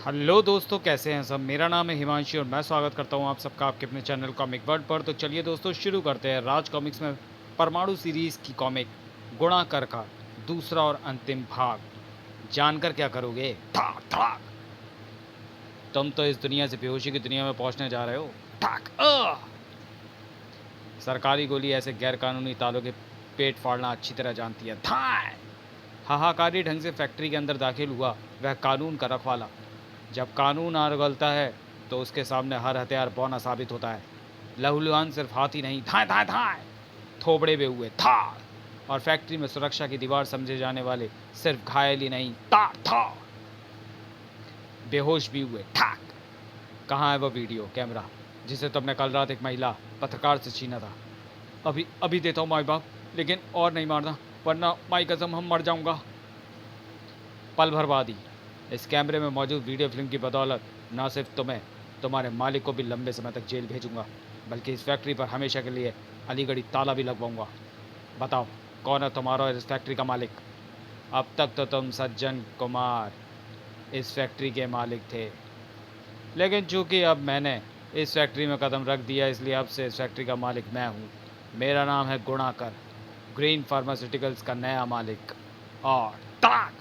Hello दोस्तों, कैसे हैं सब। मेरा नाम है हिमांशु और मैं स्वागत करता हूं आप सबका आपके अपने चैनल कॉमिक वर्ल्ड पर। तो चलिए दोस्तों, शुरू करते हैं राज कॉमिक्स में परमाणु सीरीज़ की कॉमिक गुणाकर का दूसरा और अंतिम भाग। जानकर क्या करोगे? ठाक ठाक। तुम तो इस दुनिया से बेहोशी की दुनिया में पहुंचने जा रहे हो। ठाक सरकारी गोली ऐसे गैर कानूनी तालों के पेट फाड़ना अच्छी तरह जानती है। थाय हाहाकारी ढंग से फैक्ट्री के अंदर दाखिल हुआ वह कानून का रखवाला। जब कानून आ गलता है तो उसके सामने हर हथियार बौना साबित होता है। लहूलुहान सिर्फ हाथ ही नहीं, थाए थाए थाए थोबड़े में हुए था। और फैक्ट्री में सुरक्षा की दीवार समझे जाने वाले सिर्फ घायल ही नहीं, था था बेहोश भी हुए। ठाक। कहाँ है वो वीडियो कैमरा जिसे तुमने कल रात एक महिला पत्रकार से छीना था? अभी अभी देता हूँ माई बाप, लेकिन और नहीं मारना वरना माई कसम हम मर जाऊंगा। पल भर बाद ही इस कैमरे में मौजूद वीडियो फिल्म की बदौलत न सिर्फ तुम्हें, तुम्हारे मालिक को भी लंबे समय तक जेल भेजूंगा, बल्कि इस फैक्ट्री पर हमेशा के लिए अलीगढ़ी ताला भी लगवाऊंगा। बताओ, कौन है तुम्हारा और इस फैक्ट्री का मालिक? अब तक तो तुम सज्जन कुमार इस फैक्ट्री के मालिक थे, लेकिन चूंकि अब मैंने इस फैक्ट्री में कदम रख दिया, इसलिए अब से इस फैक्ट्री का मालिक मैं हूँ। मेरा नाम है गुणाकर, ग्रीन फार्मास्यूटिकल्स का नया मालिक। और ताक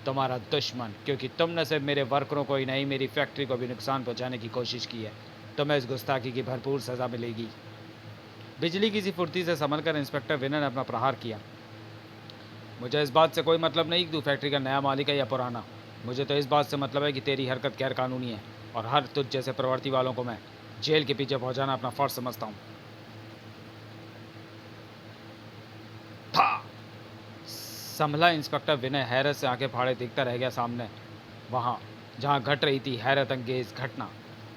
तुम्हारा दुश्मन, क्योंकि तुमने सिर्फ मेरे वर्करों को ही नहीं, मेरी फैक्ट्री को भी नुकसान पहुंचाने की कोशिश की है। तुम्हें इस गुस्ताखी की भरपूर सज़ा मिलेगी। बिजली की सी फुर्ती से संभलकर इंस्पेक्टर विनय ने अपना प्रहार किया। मुझे इस बात से कोई मतलब नहीं कि तू फैक्ट्री का नया मालिक है या पुराना। मुझे तो इस बात से मतलब है कि तेरी हरकत गैर कानूनी है और हर तुझ जैसे प्रवृत्ति वालों को मैं जेल के पीछे पहुंचाना अपना फर्ज समझता हूँ। था संभला इंस्पेक्टर विनय हैरत से आंखें फाड़े देखता रह गया सामने, वहाँ जहाँ घट रही थी हैरत अंगेज घटना।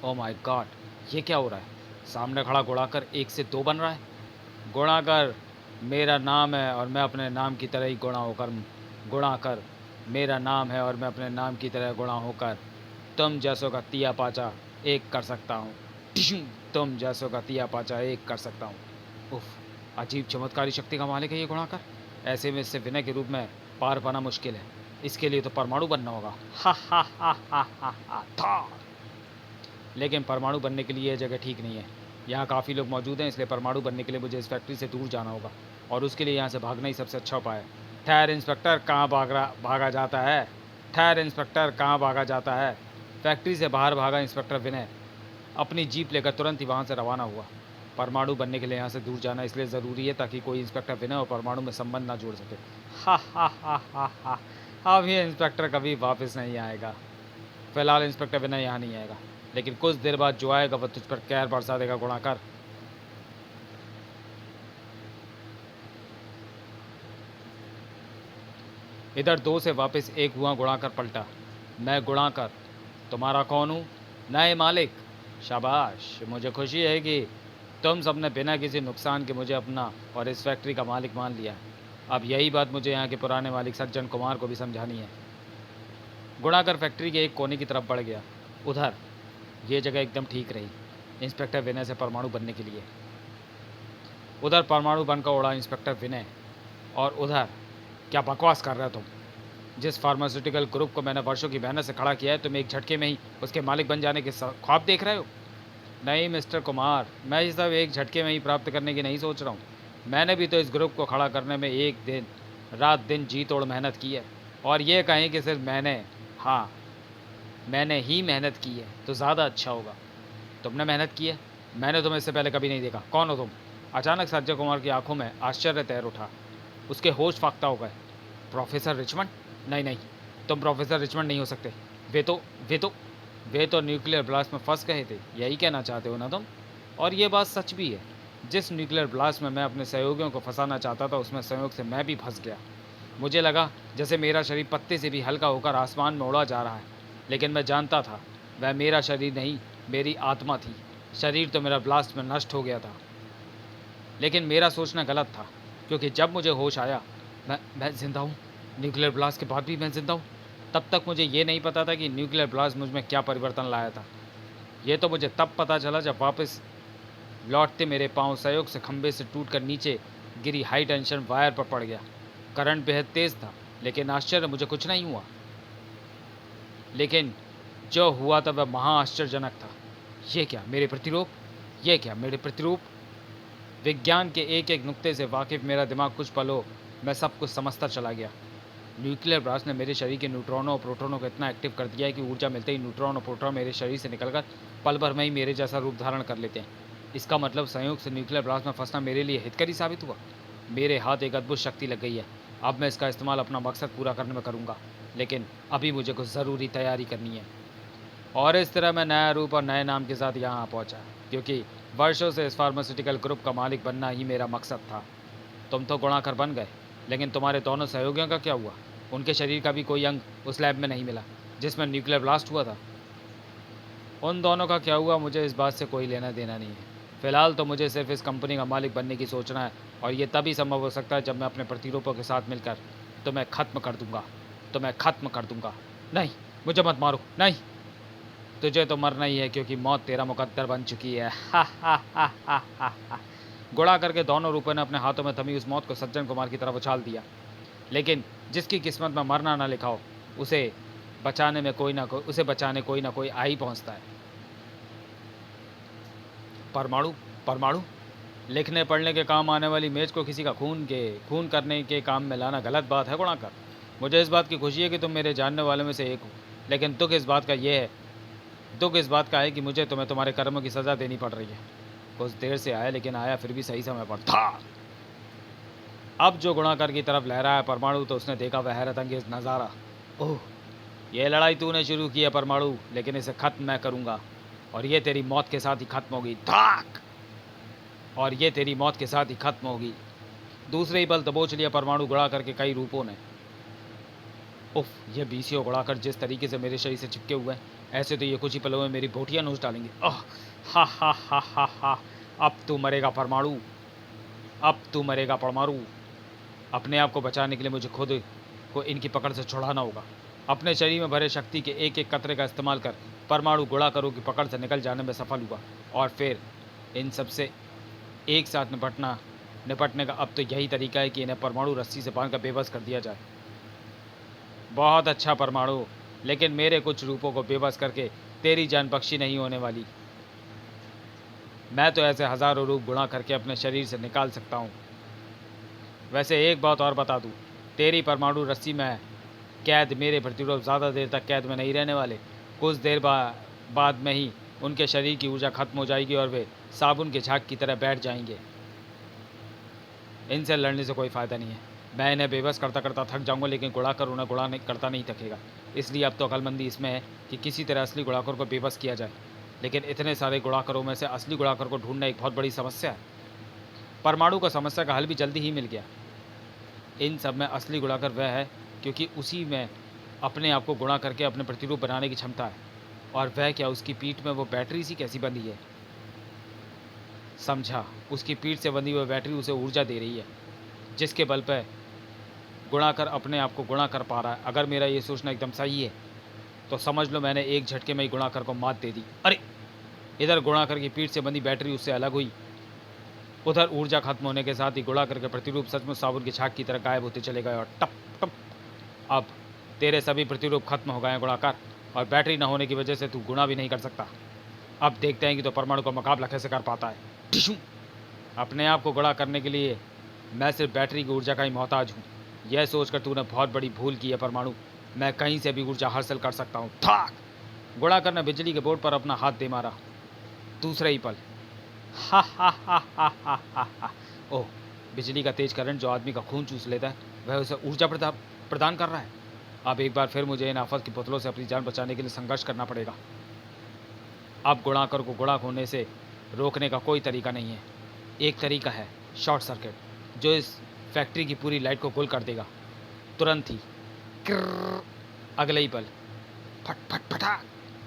ओ माय गॉड, ये क्या हो रहा है? सामने खड़ा गुणाकर एक से दो बन रहा है। गुणाकर मेरा नाम है और मैं अपने नाम की तरह ही गुणाकर मेरा नाम है और मैं अपने नाम की तरह गुणा होकर तुम जैसों का तिया पाचा एक कर सकता हूँ। तुम जैसों का तिया पाचा एक कर सकता हूँ। उफ, अजीब चमत्कारी शक्ति का मालिक है ये गुणाकर। ऐसे में इससे विनय के रूप में पार पाना मुश्किल है। इसके लिए तो परमाणु बनना होगा। हा हा हा हा हा हा था। लेकिन परमाणु बनने के लिए यह जगह ठीक नहीं है। यहाँ काफ़ी लोग मौजूद हैं, इसलिए परमाणु बनने के लिए मुझे इस फैक्ट्री से दूर जाना होगा और उसके लिए यहाँ से भागना ही सबसे अच्छा उपाय है। ठहर इंस्पेक्टर, कहाँ भागा जाता है? ठहर इंस्पेक्टर, कहाँ भागा जाता है? फैक्ट्री से बाहर भागा इंस्पेक्टर विनय अपनी जीप लेकर तुरंत ही वहाँ से रवाना हुआ। परमाणु बनने के लिए यहाँ से दूर जाना इसलिए ज़रूरी है ताकि कोई इंस्पेक्टर विनय और परमाणु में संबंध ना जोड़ सके। हा हा हा हा हा। अब ये इंस्पेक्टर कभी वापस नहीं आएगा। फिलहाल इंस्पेक्टर विनय यहाँ नहीं आएगा, लेकिन कुछ देर बाद जो आएगा वह तुझ पर कहर बरसा देगा गुणाकर। इधर दो से वापस एक हुआ गुणाकर पलटा। मैं गुणाकर तुम्हारा कौन हूँ? नए मालिक। शाबाश, मुझे खुशी है कि तुम सबने बिना किसी नुकसान के मुझे अपना और इस फैक्ट्री का मालिक मान लिया। अब यही बात मुझे यहाँ के पुराने मालिक सज्जन कुमार को भी समझानी है। गुणाकर फैक्ट्री के एक कोने की तरफ बढ़ गया। उधर ये जगह एकदम ठीक रही इंस्पेक्टर विनय से परमाणु बनने के लिए। उधर परमाणु बनकर उड़ा इंस्पेक्टर विनय, और उधर क्या बकवास कर रहे हो तुम? जिस फार्मास्यूटिकल ग्रुप को मैंने वर्षों की मेहनत से खड़ा किया है, तुम एक झटके में ही उसके मालिक बन जाने के ख्वाब देख रहे हो? नहीं मिस्टर कुमार, मैं ये सब एक झटके में ही प्राप्त करने की नहीं सोच रहा हूँ। मैंने भी तो इस ग्रुप को खड़ा करने में एक दिन रात दिन जी तोड़ मेहनत की है। और ये कहें कि सिर्फ मैंने, हाँ मैंने ही मेहनत की है तो ज़्यादा अच्छा होगा। तुमने मेहनत की है? मैंने तुम्हें इससे पहले कभी नहीं देखा। कौन हो तुम? अचानक सज्जय कुमार की आंखों में आश्चर्य तैर उठा। उसके होश फाख्ता हो गए। Professor Richmond? नहीं नहीं, तुम प्रोफेसर रिचमंड नहीं हो सकते। वे तो वे तो वे तो न्यूक्लियर ब्लास्ट में फंस गए थे, यही कहना चाहते हो ना तुम? और ये बात सच भी है। जिस न्यूक्लियर ब्लास्ट में मैं अपने सहयोगियों को फंसाना चाहता था, उसमें संयोग से मैं भी फंस गया। मुझे लगा जैसे मेरा शरीर पत्ते से भी हल्का होकर आसमान में उड़ा जा रहा है, लेकिन मैं जानता था वह मेरा शरीर नहीं, मेरी आत्मा थी। शरीर तो मेरा ब्लास्ट में नष्ट हो गया था, लेकिन मेरा सोचना गलत था, क्योंकि जब मुझे होश आया मैं ज़िंदा हूँ। न्यूक्लियर ब्लास्ट के बाद भी मैं ज़िंदा हूँ। तब तक मुझे ये नहीं पता था कि न्यूक्लियर ब्लास्ट मुझ में क्या परिवर्तन लाया था। ये तो मुझे तब पता चला जब वापस लौटते मेरे पाँव संयोग से खंभे से टूटकर नीचे गिरी हाई टेंशन वायर पर पड़ गया। करंट बेहद तेज़ था, लेकिन आश्चर्य, मुझे कुछ नहीं हुआ। लेकिन जो हुआ था वह महा आश्चर्यजनक था। ये क्या मेरे प्रतिरूप, ये क्या मेरे प्रतिरूप। विज्ञान के एक एक नुक्ते से वाकिफ मेरा दिमाग कुछ पलों में सब कुछ समझता चला गया। न्यूक्लियर ब्लास्ट ने मेरे शरीर के न्यूट्रॉनों और प्रोटॉनों को इतना एक्टिव कर दिया है कि ऊर्जा मिलते ही न्यूट्रॉन और प्रोटॉन मेरे शरीर से निकलकर पल भर में ही मेरे जैसा रूप धारण कर लेते हैं। इसका मतलब संयोग से न्यूक्लियर ब्लास्ट में फंसना मेरे लिए हितकरी साबित हुआ। मेरे हाथ एक अद्भुत शक्ति लग गई है। अब मैं इसका इस्तेमाल अपना मकसद पूरा करने में करूँगा, लेकिन अभी मुझे कुछ ज़रूरी तैयारी करनी है। और इस तरह मैं नया रूप और नए नाम के साथ यहाँ पहुँचा, क्योंकि वर्षों से इस फार्मास्यूटिकल ग्रुप का मालिक बनना ही मेरा मकसद था। तुम तो गुणाकर बन गए, लेकिन तुम्हारे दोनों सहयोगियों का क्या हुआ? उनके शरीर का भी कोई अंग उस लैब में नहीं मिला जिसमें न्यूक्लियर ब्लास्ट हुआ था। उन दोनों का क्या हुआ मुझे इस बात से कोई लेना देना नहीं है। फ़िलहाल तो मुझे सिर्फ इस कंपनी का मालिक बनने की सोचना है, और ये तभी संभव हो सकता है जब मैं अपने प्रतिरूपों के साथ मिलकर तुम्हें ख़त्म कर दूंगा, तुम्हें ख़त्म कर दूंगा। नहीं, मुझे मत मारो, नहीं। तुझे तो मरना ही है, क्योंकि मौत तेरा मुकद्दर बन चुकी है। हा हा हा हा हा हा। गुड़ा करके दोनों रूपों ने अपने हाथों में थमी उस मौत को सज्जन कुमार की तरफ उछाल दिया। लेकिन जिसकी किस्मत में मरना ना लिखा हो, उसे बचाने कोई ना कोई आ ही पहुँचता है। परमाणु, परमाणु लिखने पढ़ने के काम आने वाली मेज को किसी का खून करने के काम में लाना गलत बात है गुणाकर। मुझे इस बात की खुशी है कि तुम मेरे जानने वालों में से एक हो, लेकिन दुख इस बात का है कि मुझे तुम्हें तुम्हारे कर्मों की सज़ा देनी पड़ रही है। कुछ देर से आया, लेकिन आया फिर भी सही समय पर था। अब जो गुणाकर की तरफ लहरा है परमाणु, तो उसने देखा वह हैरत अंगेज नज़ारा। ओह, ये लड़ाई तूने शुरू की है परमाणु, लेकिन इसे ख़त्म मैं करूँगा, और ये तेरी मौत के साथ ही खत्म होगी। धाक, और ये तेरी मौत के साथ ही खत्म होगी। दूसरे ही पल दबोच लिया परमाणु गुणाकर के कई रूपों ने। उफ, ये बीसियों गुणाकर जिस तरीके से मेरे शरीर से चिपके हुए हैं, ऐसे तो ये कुछ ही पलों में मेरी बोटियां नोच डालेंगे। आह, हा हा हा हा हा। अब तू मरेगा परमाणु, अब तू मरेगा परमाणु। अपने आप को बचाने के लिए मुझे खुद को इनकी पकड़ से छुड़ाना होगा। अपने शरीर में भरे शक्ति के एक एक कतरे का इस्तेमाल कर परमाणु गुणाकरों की पकड़ से निकल जाने में सफल हुआ, और फिर इन सबसे एक साथ निपटने का अब तो यही तरीका है कि इन्हें परमाणु रस्सी से बांधकर बेबस कर दिया जाए। बहुत अच्छा परमाणु, लेकिन मेरे कुछ रूपों को बेबस करके तेरी जान बख्शी नहीं होने वाली। मैं तो ऐसे हज़ारों रूप गुणा करके अपने शरीर से निकाल सकता हूँ। वैसे एक बात और बता दूँ, तेरी परमाणु रस्सी में कैद मेरे प्रतिरूप ज़्यादा देर तक कैद में नहीं रहने वाले। कुछ देर बाद में ही उनके शरीर की ऊर्जा खत्म हो जाएगी और वे साबुन के झाग की तरह बैठ जाएंगे। इनसे लड़ने से कोई फ़ायदा नहीं है। मैं इन्हें बेबस करता करता थक जाऊंगा, लेकिन गुड़ाकर उन्हें करता नहीं थकेगा। इसलिए अब तो अक्लमंदी इसमें है कि किसी तरह असली गुड़ाकर को बेबस किया जाए। लेकिन इतने सारे गुड़ाकरों में से असली गुड़ाकर को ढूंढना एक बहुत बड़ी समस्या है। परमाणु को समस्या का हल भी जल्दी ही मिल गया। इन सब में असली गुड़ाकर वह है क्योंकि उसी में अपने आप को गुणा करके अपने प्रतिरूप बनाने की क्षमता है। और वह क्या, उसकी पीठ में वो बैटरी सी कैसी बंधी है? समझा, उसकी पीठ से बंधी हुई बैटरी उसे ऊर्जा दे रही है, जिसके बल पर गुणा कर अपने आप को गुणा कर पा रहा है। अगर मेरा ये सोचना एकदम सही है तो समझ लो मैंने एक झटके में ही गुणाकर को मात दे दी। अरे, इधर गुणाकर की पीठ से बंधी बैटरी उससे अलग हुई, उधर ऊर्जा खत्म होने के साथ ही गुणाकर के प्रतिरूप सचमुच साबुन की छाक की तरह गायब होते चले गए। और टप टप, अब तेरे सभी प्रतिरूप खत्म हो गए हैं गुणाकर, और बैटरी न होने की वजह से तू गुणा भी नहीं कर सकता। अब देखते हैं कि तो परमाणु का मुकाबला कैसे कर पाता है। टिशू, अपने आप को गुणा करने के लिए मैं सिर्फ बैटरी की ऊर्जा का ही मोहताज हूँ। यह सोचकर तूने बहुत बड़ी भूल की है परमाणु। मैं कहीं से भी ऊर्जा हासिल कर सकता हूँ। थाक, गुणाकर ने बिजली के बोर्ड पर अपना हाथ दे मारा। दूसरे ही पल, हा हा हा हा हा हा हा। ओह, बिजली का तेज करंट जो आदमी का खून चूस लेता है, वह उसे ऊर्जा प्रदान कर रहा है। अब एक बार फिर मुझे इन आफत की पुतलों से अपनी जान बचाने के लिए संघर्ष करना पड़ेगा। अब गुणाकर को गुणा होने से रोकने का कोई तरीका नहीं है। एक तरीका है, शॉर्ट सर्किट, जो इस फैक्ट्री की पूरी लाइट को गुल कर देगा। तुरंत ही अगले ही पल फट फट फटा,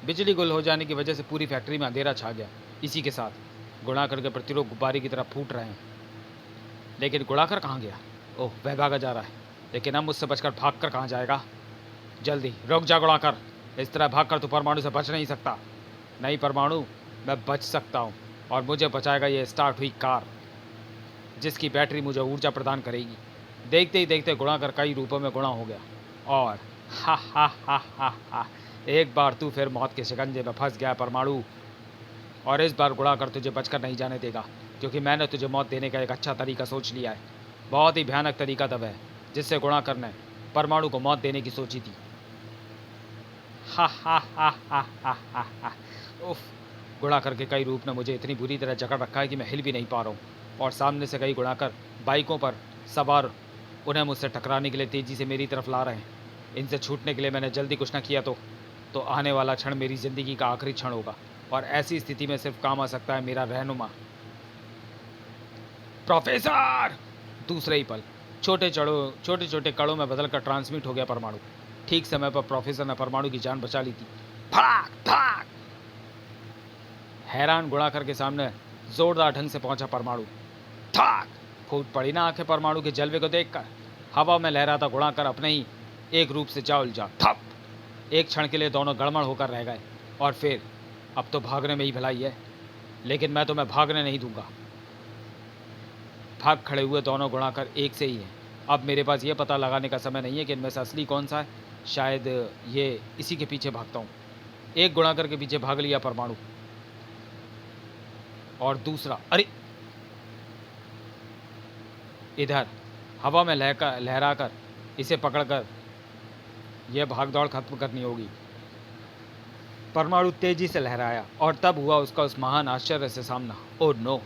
बिजली गुल हो जाने की वजह से पूरी फैक्ट्री में अंधेरा छा गया। इसी के साथ गुणाकर के प्रतिरूप गुब्बारे की तरह फूट रहे हैं। लेकिन गुणाकर कहाँ गया? ओह, वह भागा जा रहा है, लेकिन अब मुझसे बचकर भाग कर कहाँ जाएगा? जल्दी रुक जा गुणाकर, इस तरह भाग कर तो परमाणु से बच नहीं सकता। नहीं परमाणु, मैं बच सकता हूँ, और मुझे बचाएगा ये स्टार्ट हुई कार, जिसकी बैटरी मुझे ऊर्जा प्रदान करेगी। देखते ही देखते गुणाकर कई रूपों में गुणा हो गया, और हा हा हा हा हा, एक बार तू फिर मौत के शिकंजे में फंस गया परमाणु, और इस बार गुड़ाकर तुझे बचकर नहीं जाने देगा, क्योंकि मैंने तुझे मौत देने का एक अच्छा तरीका सोच लिया है। बहुत ही भयानक तरीका तब है जिससे गुड़ाकर ने परमाणु को मौत देने की सोची थी। हा हा हा हा हा हा हा। उफ, गुड़ाकर के कई रूप ने मुझे इतनी बुरी तरह जकड़ रखा है कि मैं हिल भी नहीं पा रहा हूँ, और सामने से कई गुड़ाकर बाइकों पर सवार उन्हें मुझसे टकराने के लिए तेज़ी से मेरी तरफ ला रहे हैं। इनसे छूटने के लिए मैंने जल्दी कुछ ना किया तो आने वाला क्षण मेरी ज़िंदगी का आखिरी क्षण होगा, और ऐसी स्थिति में सिर्फ काम आ सकता है मेरा रहनुमा प्रोफेसर। दूसरे ही पल छोटे छोटे कणों में बदलकर ट्रांसमिट हो गया परमाणु। ठीक समय पर प्रोफेसर ने परमाणु की जान बचा ली थी। फड़ाक फड़ाक। हैरान गुड़ाकर के सामने जोरदार ढंग से पहुंचा परमाणु। ठाक फूट पड़ी ना आंखें परमाणु के जलवे को देखकर। हवा में लहराता गुड़ाकर अपने ही एक रूप से जा उलझा। थप। एक क्षण के लिए दोनों गड़बड़ होकर रह गए, और फिर अब तो भागने में ही भलाई है, लेकिन मैं तुम्हें भागने नहीं दूंगा। भाग खड़े हुए दोनों गुड़ाकर एक से ही हैं। अब मेरे पास ये पता लगाने का समय नहीं है कि इनमें से असली कौन सा है। शायद ये इसी के पीछे भागता हूँ। एक गुड़ाकर के पीछे भाग लिया परमाणु, और दूसरा अरे इधर हवा में लहराकर इसे पकड़कर यह भागदौड़ खत्म करनी होगी। परमाणु तेजी से लहराया, और तब हुआ उसका उस महान आश्चर्य से सामना। Oh no!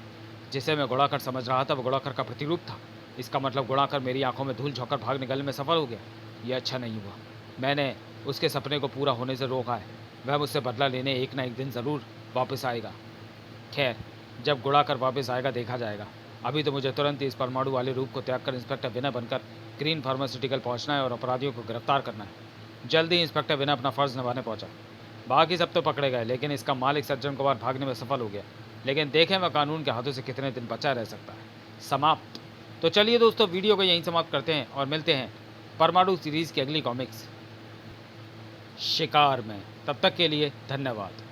जिसे मैं गुड़ाकर समझ रहा था वो गुड़ाकर का प्रतिरूप था। इसका मतलब गुड़ाकर मेरी आंखों में धूल झोंकर भाग निकलने में सफल हो गया। यह अच्छा नहीं हुआ। मैंने उसके सपने को पूरा होने से रोका है। वह मुझसे बदला लेने एक ना एक दिन ज़रूर वापस आएगा। खैर, जब गुड़ाकर वापस आएगा देखा जाएगा। अभी तो मुझे तुरंत ही इस परमाणु वाले रूप को त्याग कर इंस्पेक्टर विनय बनकर ग्रीन फार्मास्यूटिकल पहुंचना है और अपराधियों को गिरफ्तार करना है। जल्दी इंस्पेक्टर विनय अपना फ़र्ज़ निभाने पहुंचा। बाकी सब तो पकड़े गए, लेकिन इसका मालिक सज्जन कुमार भागने में सफल हो गया। लेकिन देखें वह कानून के हाथों से कितने दिन बचा रह सकता है। समाप्त। तो चलिए दोस्तों, वीडियो को यहीं समाप्त करते हैं और मिलते हैं परमाणु सीरीज़ की अगली कॉमिक्स शिकार में। तब तक के लिए धन्यवाद।